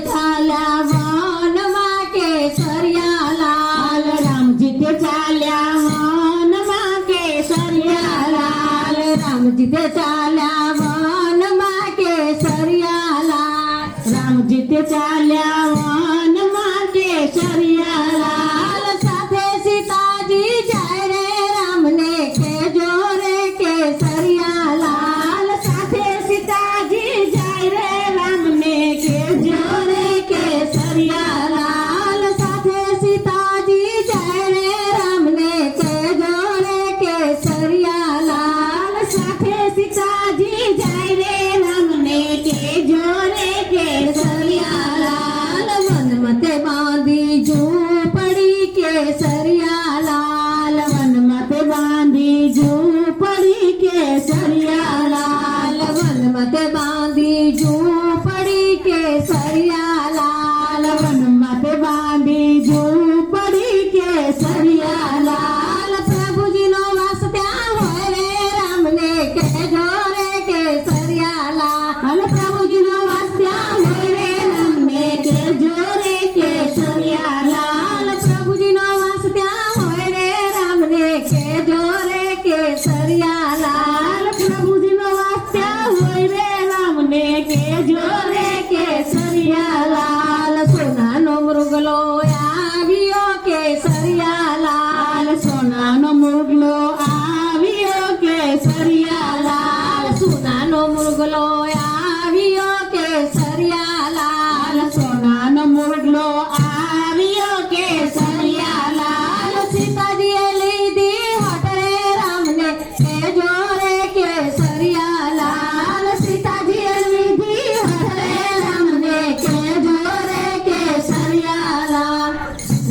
ચાલ્યા વનમાં કેસરિયા લાલ, રામજી તે ચાલ્યા વનમાં કેસરિયા લાલ, રામજી તે ચાલ્યા વનમાં કેસરિયા લાલ, રામજી તે ચાલ્યા વનમાં કેસરિયા લાલ, સાથે સીતાજી જાય રે રામને કેજો રે કેસરિયા લાલ, સાથે સીતાજી જાય રે રામને કેજો રે કેસરિયા લાલ, સાથે સીતાજી જાય રે રામને કેજો રે કેસરિયા લાલ, સાથે સીતાજી જાય રે રામને કેજો રે કેસરિયા લાલ, વનમાં તે બાંધી ઝૂંપડી કેસરિયા લાલ, વનમાં તે બાંધી ઝૂંપડી કેસરિયા લાલ, વનમાં તે બાંધી ઝૂંપડી કેસરિયા લાલ, વનમાં તે બાંધી ઝૂંપડી કેસરિયા લાલ, પ્રભુજીનો વાસ ત્યાં હોય રે રામને કહેજો રે કેસરિયા લાલ, પ્રભુજીનો વાસ ત્યાં હોય રે રામને કહેજો રે કેસરિયા લાલ, પ્રભુજીનો વાસ ત્યાં હોય રે રામને કહેજો રે કેસરિયા લાલ, પ્રભુજીનો વાસ ત્યાં હોય રે રામને કહેજો રે કેસરિયા લાલ, સોનાનો મૃગલો આવ્યો કેસરિયા લાલ, સોનાનો મૃગલો આવ્યો કેસરિયા લાલ, સોનાનો મૃગલો આવ્યો કેસરિયા લાલ, સોનાનો મૃગલો આવ્યો કેસરિયા લાલ, સીતાજીએ લીધી હટ રે રામને કહેજો રે કેસરિયા લાલ, સીતાજીએ લીધી હટ રે રામને કહેજો રે કેસરિયા લાલ.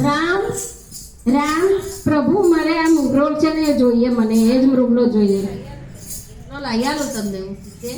રામ રામ પ્રભુ મારે આ મૃગલો છે ને એ જોઈએ, મને એ જ મૃગલો જોઈએ. લાવી આલો તમને કે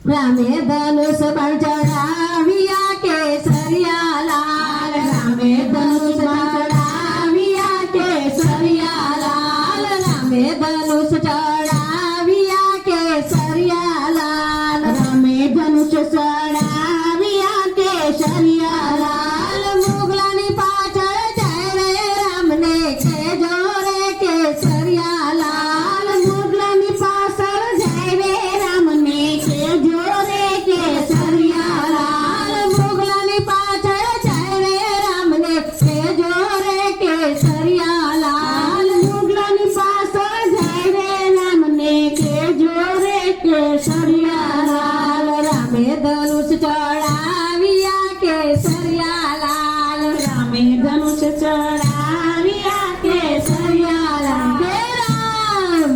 રામે ધનુષ બળ ચડાવ્યા કેસરિયા લાલ, રામે ધનુષ ચડાવ્યા કેસરિયા લાલ, રામે ધનુષ ચડાવ્યા કેસરિયા લાલ, રામે ધનુષ ચડાવ્યા કેસરિયા લાલ, મુગલાની પાછળ જાય રે રામને કહેજો રે કેસરિયા લાલ, મુગલાની પાછળ જાય રે રામને કહેજો રે કેસરિયા લાલ, મુગલાની પાછળ જાય રે રામને કહેજો રે કેસરિયા લાલ, મુગલાની પાછળ જાય રે રામને કહેજો રે કેસરિયા લાલ, રામે ધનુષ ચડાવ્યા કેસરિયા લાલ, રામે ધનુષ ચડાવ્યા કેસરિયા લાલ, હે રામ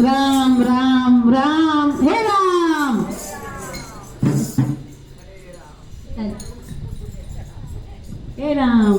રામ રામ રામ હે રામ. હે રામ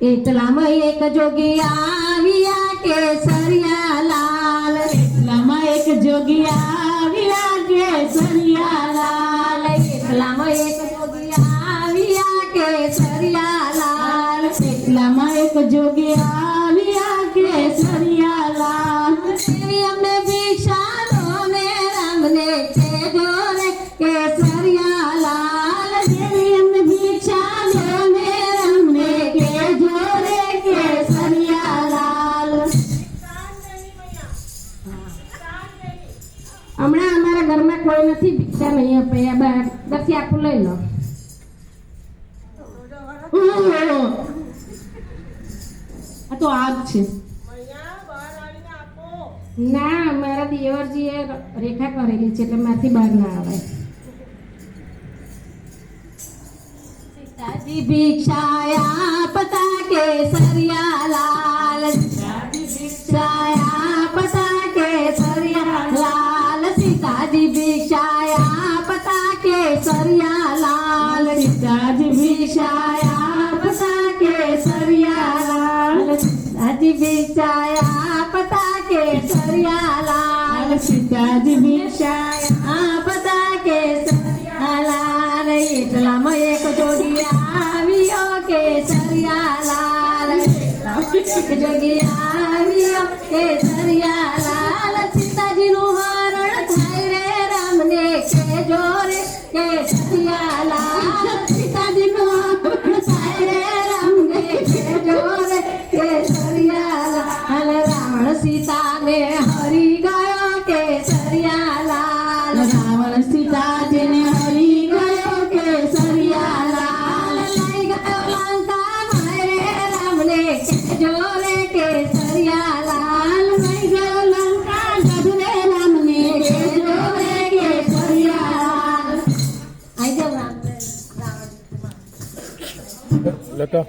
એટલામાં એક જોગી આવ્યા કેસરિયા લાલ, એટલામાં એક જોગી આવ્યા કેસરિયા લાલ, એટલામાં એક જોગી આવ્યા કેસરિયા લાલ, એટલામાં એક જોગી આવ્યા કેસરિયા લાલ, દેવી અમને ભિક્ષા દો ને રામને કહેજો રે કેસરિયા લાલ, દેવી અમને ભિક્ષા દો ને રામને કહેજો રે કેસરિયા લાલ. હમણાં અમારા ઘરમાં કોઈ નથી, ભિક્ષા નહીં આપે, દસી આખું લઈ લો. આ તો આગ છે. ના, મારા દિયરજીએ રેખા કરેલી છે એટલે મારથી બહાર ના આવે. સીતાજી ભિક્ષા આપતા કેસરિયા લાલ, સીતાજી ભિક્ષા આપતા કેસરિયા લાલ, સીતાજી ભિક્ષા આપતા કેસરિયા લાલ, સીતાજી ભિક્ષા આપતા કેસરિયા લાલ, સીતાજી ભિક્ષા આપતા કેસરિયા લાલ, સીતાજી ભિક્ષા આપતા કેસરિયા લાલ, એટલામાં એક જોડી આવ્યો કેસરિયા લાલ, એક જોડી આવ્યો કેસરિયા લાલ સીતાજીનું હરણ થાય રે રામને કેજો રે કેસરિયા લાલ સીતાજીનું હરણ થાય રે રામને કેજો રે કેસરિયા લાલ રાવણ સીતાને હરી ગયો કેસરિયા લાલ રાવણ સીતાજીને હરી ગયો કેસરિયા લાલ લઈ ગયો લંકા મારે રામને કેજો રે કેસરિયા લાલ લઈ ગયો લંકા ગઢને રામને કેજો રે કેસરિયા લાલ આઈ જાવ રામ લતા